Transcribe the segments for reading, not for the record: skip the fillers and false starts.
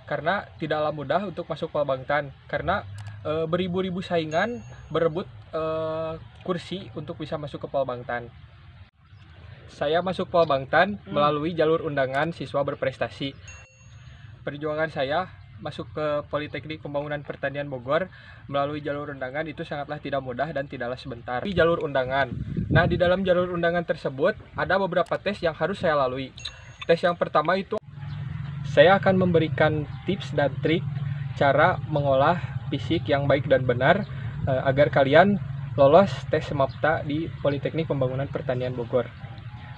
karena tidaklah mudah untuk masuk Polbangtan karena beribu-ribu saingan berebut kursi untuk bisa masuk ke Polbangtan. Saya masuk Polbangtan melalui jalur undangan siswa berprestasi. Perjuangan saya masuk ke Politeknik Pembangunan Pertanian Bogor melalui jalur undangan itu sangatlah tidak mudah dan tidaklah sebentar. Di jalur undangan. Nah, di dalam jalur undangan tersebut ada beberapa tes yang harus saya lalui. Tes yang pertama itu saya akan memberikan tips dan trik cara mengolah fisik yang baik dan benar agar kalian lolos tes SMAPTA di Politeknik Pembangunan Pertanian Bogor.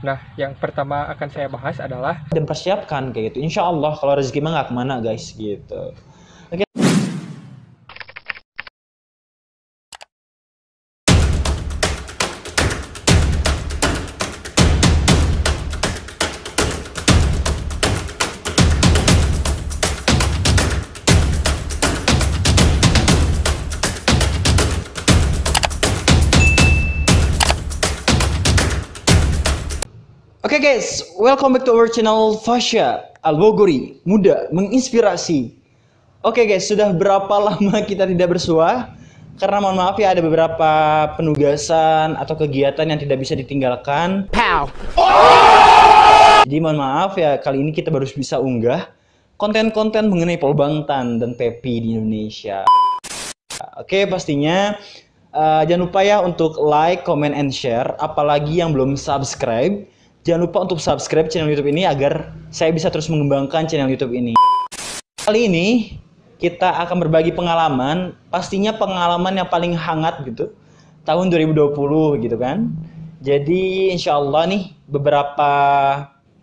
Nah, yang pertama akan saya bahas adalah dan persiapkan kayak gitu. Insya Allah kalau rezeki mah nggak kemana guys gitu. Oke. Oke guys, welcome back to our channel Fasya Al-Bogori, muda menginspirasi. Oke guys, sudah berapa lama kita tidak bersua? Karena mohon maaf ya ada beberapa penugasan atau kegiatan yang tidak bisa ditinggalkan. Pow! Jadi mohon maaf ya, kali ini kita baru bisa unggah konten-konten mengenai Polbangtan dan PEPI di Indonesia. Oke, pastinya jangan lupa ya untuk like, comment, and share. Apalagi yang belum subscribe, jangan lupa untuk subscribe channel YouTube ini agar saya bisa terus mengembangkan channel YouTube ini. Kali ini kita akan berbagi pengalaman, pastinya pengalaman yang paling hangat gitu, tahun 2020 gitu kan. Jadi insya Allah nih beberapa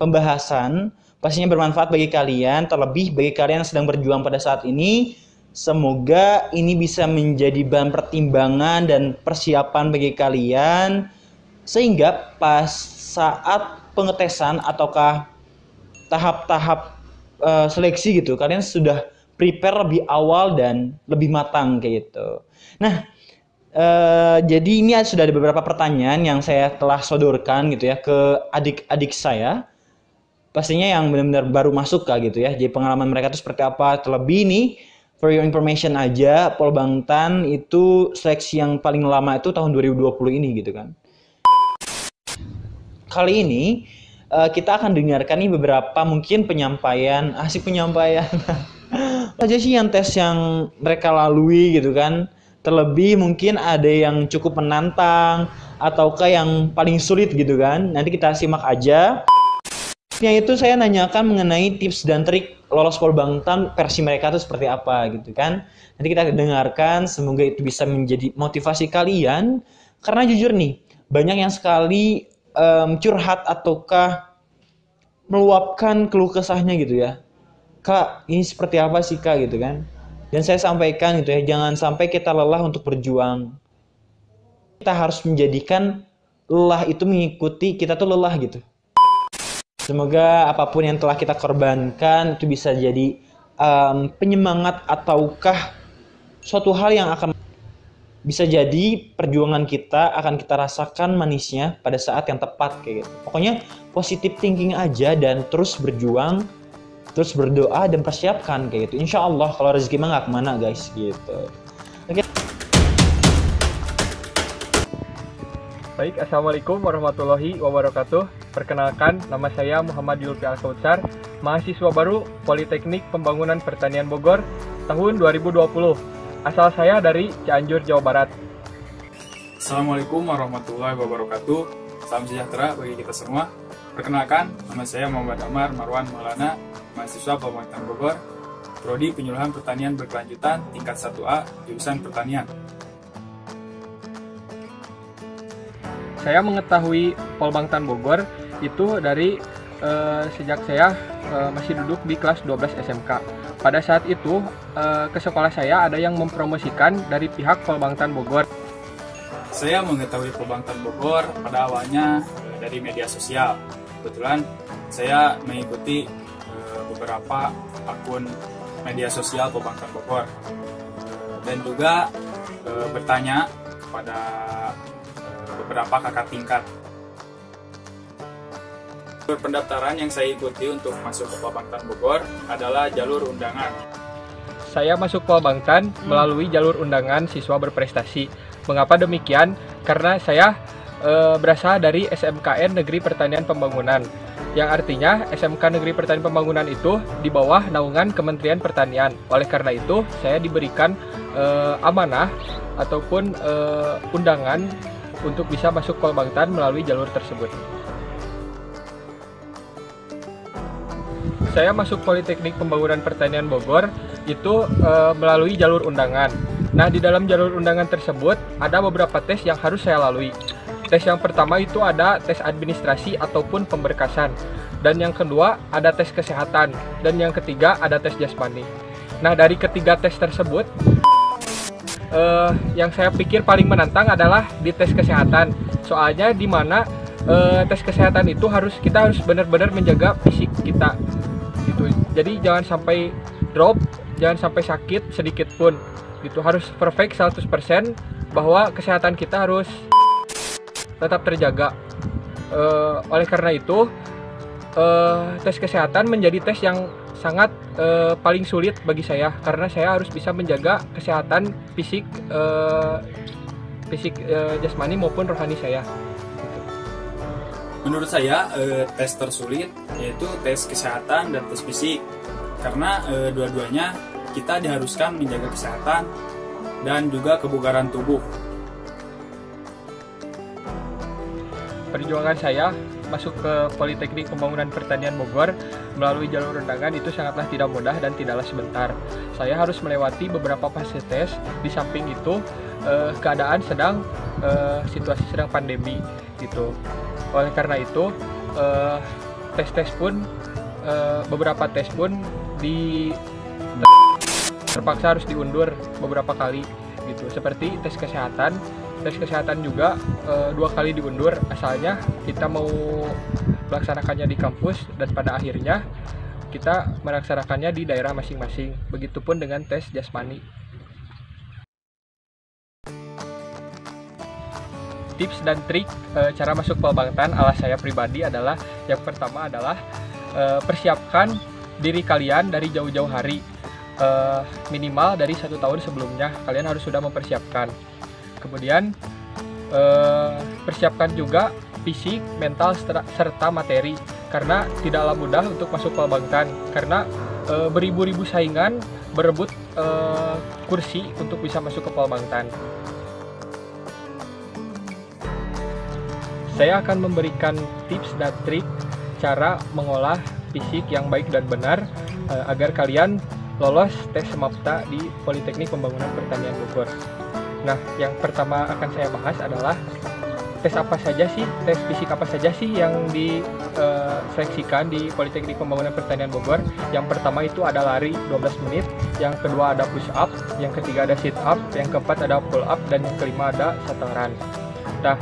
pembahasan pastinya bermanfaat bagi kalian, terlebih bagi kalian yang sedang berjuang pada saat ini. Semoga ini bisa menjadi bahan pertimbangan dan persiapan bagi kalian, sehingga pas saat pengetesan ataukah tahap-tahap seleksi gitu, kalian sudah prepare lebih awal dan lebih matang kayak gitu. Nah, jadi ini sudah ada beberapa pertanyaan yang saya telah sodorkan gitu ya ke adik-adik saya. Pastinya yang benar-benar baru masuk gitu ya. Jadi pengalaman mereka itu seperti apa. Terlebih nih, for your information aja, Polbangtan itu seleksi yang paling lama itu tahun 2020 ini gitu kan. Kali ini kita akan dengarkan nih beberapa mungkin penyampaian, asik penyampaian aja sih yang tes yang mereka lalui gitu kan. Terlebih mungkin ada yang cukup menantang ataukah yang paling sulit gitu kan. Nanti kita simak aja. Itu saya nanyakan mengenai tips dan trik lolos Polbangtan versi mereka itu seperti apa gitu kan. Nanti kita dengarkan, semoga itu bisa menjadi motivasi kalian. Karena jujur nih, banyak yang sekali curhat ataukah meluapkan keluh kesahnya gitu ya. Kak, ini seperti apa sih Kak gitu kan. Dan saya sampaikan gitu ya, jangan sampai kita lelah untuk berjuang. Kita harus menjadikan lelah itu mengikuti kita tuh lelah gitu. Semoga apapun yang telah kita korbankan itu bisa jadi penyemangat ataukah suatu hal yang akan bisa jadi perjuangan kita akan kita rasakan manisnya pada saat yang tepat kayak gitu. Pokoknya positive thinking aja dan terus berjuang, terus berdoa dan persiapkan kayak gitu. Insya Allah kalau rezeki mah nggak kemana guys gitu. Oke. Baik, Assalamualaikum warahmatullahi wabarakatuh. Perkenalkan, nama saya Muhammad Yulfi Al-Kautsar, mahasiswa baru Politeknik Pembangunan Pertanian Bogor tahun 2020. Asal saya dari Cianjur, Jawa Barat. Assalamualaikum warahmatullahi wabarakatuh. Salam sejahtera bagi kita semua. Perkenalkan, nama saya Muhammad Amar Marwan Maulana, mahasiswa Polbangtan Bogor, Prodi Penyuluhan Pertanian Berkelanjutan tingkat 1A, jurusan Pertanian. Saya mengetahui Polbangtan Bogor itu dari sejak saya masih duduk di kelas 12 SMK. Pada saat itu ke sekolah saya ada yang mempromosikan dari pihak Polbangtan Bogor. Saya mengetahui Polbangtan Bogor pada awalnya dari media sosial. Kebetulan saya mengikuti beberapa akun media sosial Polbangtan Bogor dan juga bertanya kepada beberapa kakak tingkat. Pendaftaran yang saya ikuti untuk masuk ke Polbangtan Bogor adalah jalur undangan. Saya masuk Polbangtan melalui jalur undangan siswa berprestasi. Mengapa demikian? Karena saya berasal dari SMKN Negeri Pertanian Pembangunan, yang artinya SMK Negeri Pertanian Pembangunan itu di bawah naungan Kementerian Pertanian. Oleh karena itu, saya diberikan amanah ataupun undangan untuk bisa masuk Polbangtan melalui jalur tersebut. Saya masuk Politeknik Pembangunan Pertanian Bogor itu melalui jalur undangan. Nah, di dalam jalur undangan tersebut ada beberapa tes yang harus saya lalui. Tes yang pertama itu ada tes administrasi ataupun pemberkasan. Dan yang kedua ada tes kesehatan. Dan yang ketiga ada tes jasmani. Nah, dari ketiga tes tersebut, yang saya pikir paling menantang adalah di tes kesehatan. Soalnya di mana tes kesehatan itu kita harus benar-benar menjaga fisik kita. Gitu. Jadi jangan sampai drop, jangan sampai sakit sedikit pun. Gitu, harus perfect 100% bahwa kesehatan kita harus tetap terjaga. Oleh karena itu, tes kesehatan menjadi tes yang sangat paling sulit bagi saya karena saya harus bisa menjaga kesehatan fisik jasmani maupun rohani saya. Menurut saya, tes tersulit yaitu tes kesehatan dan tes fisik. Karena dua-duanya kita diharuskan menjaga kesehatan dan juga kebugaran tubuh. Perjuangan saya masuk ke Politeknik Pembangunan Pertanian Bogor melalui jalur undangan itu sangatlah tidak mudah dan tidaklah sebentar. Saya harus melewati beberapa fase tes. Di samping itu, keadaan situasi sedang pandemi gitu. Oleh karena itu, tes-tes pun beberapa tes pun terpaksa harus diundur beberapa kali gitu. Seperti tes kesehatan juga 2 kali diundur, asalnya kita mau melaksanakannya di kampus dan pada akhirnya kita melaksanakannya di daerah masing-masing. Begitupun dengan tes jasmani. Tips dan trik cara masuk Polbangtan ala saya pribadi adalah, yang pertama adalah persiapkan diri kalian dari jauh-jauh hari, minimal dari 1 tahun sebelumnya kalian harus sudah mempersiapkan. Kemudian persiapkan juga fisik, mental, serta materi, karena tidaklah mudah untuk masuk Polbangtan karena beribu-ribu saingan berebut kursi untuk bisa masuk ke Polbangtan. Saya akan memberikan tips dan trik cara mengolah fisik yang baik dan benar agar kalian lolos tes SMAPTA di Politeknik Pembangunan Pertanian Bogor. Nah, yang pertama akan saya bahas adalah tes fisik apa saja sih yang diseleksikan di Politeknik Pembangunan Pertanian Bogor. Yang pertama itu ada lari 12 menit, yang kedua ada push up, yang ketiga ada sit up, yang keempat ada pull up, dan yang kelima ada shuttle run. Nah,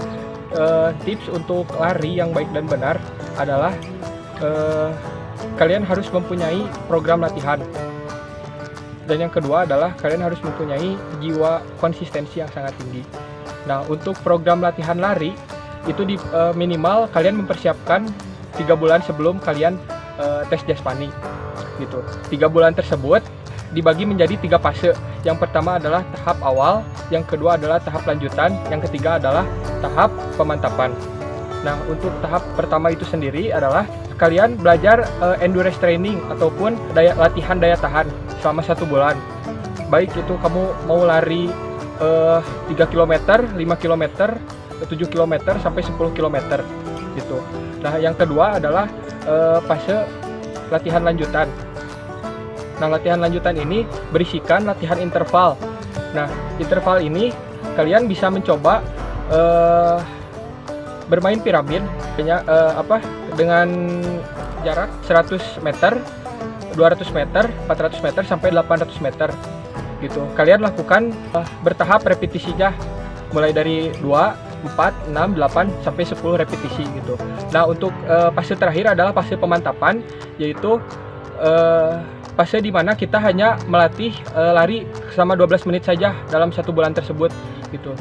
tips untuk lari yang baik dan benar adalah kalian harus mempunyai program latihan. Dan yang kedua adalah kalian harus mempunyai jiwa konsistensi yang sangat tinggi. Nah, untuk program latihan lari itu minimal kalian mempersiapkan 3 bulan sebelum kalian tes jasmani gitu. 3 bulan tersebut dibagi menjadi 3 fase. Yang pertama adalah tahap awal, yang kedua adalah tahap lanjutan, yang ketiga adalah tahap pemantapan. Nah, untuk tahap pertama itu sendiri adalah kalian belajar endurance training ataupun latihan daya tahan selama 1 bulan. Baik itu kamu mau lari 3 km, 5 km, 7 km, sampai 10 km gitu. Nah, yang kedua adalah fase latihan lanjutan. Nah, latihan lanjutan ini berisikan latihan interval. Nah, interval ini kalian bisa mencoba bermain piramid dengan jarak 100 meter, 200 meter, 400 meter, sampai 800 meter gitu. Kalian lakukan bertahap repetisinya mulai dari 2, 4, 6, 8, sampai 10 repetisi gitu. Nah, untuk fase terakhir adalah fase pemantapan, yaitu fase di mana kita hanya melatih lari selama 12 menit saja dalam 1 bulan tersebut gitu.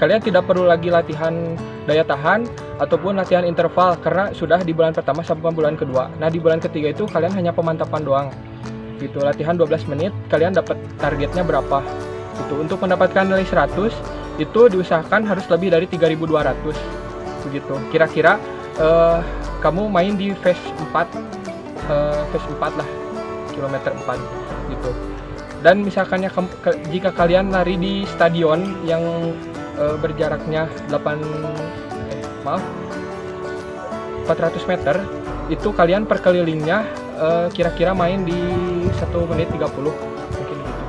Kalian tidak perlu lagi latihan daya tahan ataupun latihan interval karena sudah di bulan pertama sampai bulan kedua. Nah, di bulan ketiga itu kalian hanya pemantapan doang. Gitu, latihan 12 menit, kalian dapat targetnya berapa? Gitu. Untuk mendapatkan nilai 100 itu diusahakan harus lebih dari 3.200. Begitu. Kira-kira kamu main di phase 4 lah, kilometer 4 gitu. Dan misalkannya jika kalian lari di stadion yang berjaraknya 400 meter, itu kalian per kelilingnya kira-kira main di 1 menit 30 mungkin gitu.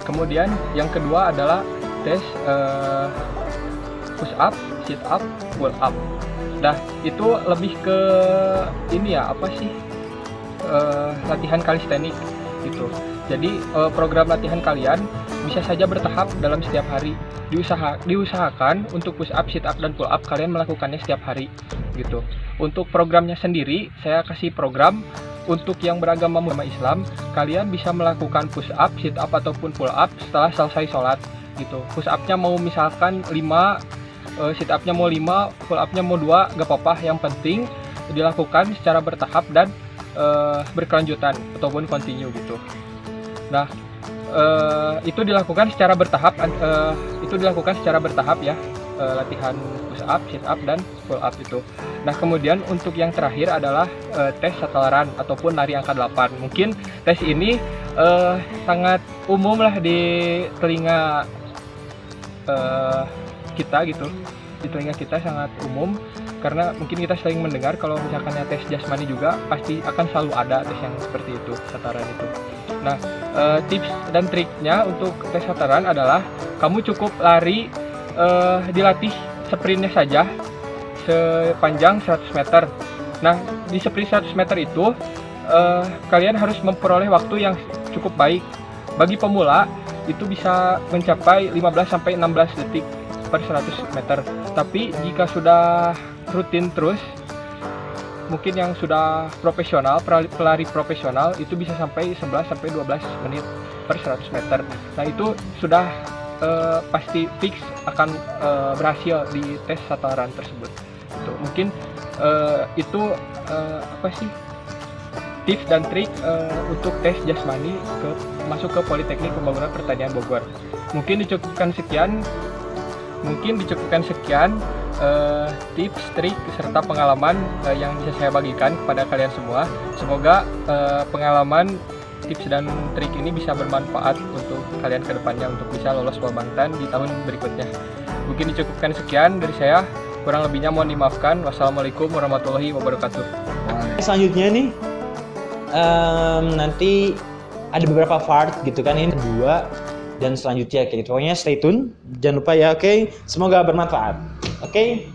Kemudian yang kedua adalah tes push up, sit up, pull up. Nah, itu lebih ke ini ya, apa sih, latihan kalistenik gitu. Jadi program latihan kalian bisa saja bertahap dalam setiap hari. Diusahakan untuk push up, sit up, dan pull up kalian melakukannya setiap hari gitu. Untuk programnya sendiri, saya kasih program untuk yang beragama Islam, kalian bisa melakukan push up, sit up, ataupun pull up setelah selesai sholat gitu. Push up-nya mau misalkan 5, sit up-nya mau 5, pull up-nya mau 2, gak apa-apa. Yang penting dilakukan secara bertahap dan berkelanjutan ataupun continue gitu. Nah, itu dilakukan secara bertahap. Ya, latihan push up, sit up, dan pull up itu. Nah, kemudian untuk yang terakhir adalah tes setoran ataupun lari angka 8. Mungkin tes ini sangat umum lah di telinga kita gitu. Di telinga kita sangat umum karena mungkin kita sering mendengar kalau misalkan tes jasmani juga pasti akan selalu ada tes yang seperti itu, setoran itu. Nah, tips dan triknya untuk tes setoran adalah kamu cukup lari, dilatih sprintnya saja sepanjang 100 meter. Nah, di sprint 100 meter itu kalian harus memperoleh waktu yang cukup baik. Bagi pemula itu bisa mencapai 15-16 detik per 100 meter. Tapi jika sudah rutin terus, mungkin yang sudah profesional, pelari profesional itu bisa sampai 11-12 menit per 100 meter. Nah, itu sudah pasti fix akan berhasil di tes setoran tersebut. Itu mungkin itu apa sih, tips dan trik untuk tes jasmani masuk ke Politeknik Pembangunan Pertanian Bogor. Mungkin dicukupkan sekian tips, trik, serta pengalaman yang bisa saya bagikan kepada kalian semua. Semoga pengalaman, tips, dan trik ini bisa bermanfaat untuk kalian ke depannya untuk bisa lolos Polbangtan di tahun berikutnya. Mungkin dicukupkan sekian dari saya, kurang lebihnya mohon dimaafkan. Wassalamualaikum warahmatullahi wabarakatuh. Selanjutnya nih, nanti ada beberapa part gitu kan, ini kedua dan selanjutnya kayak gitu. Pokoknya stay tune, jangan lupa ya, oke? Semoga bermanfaat. Oke?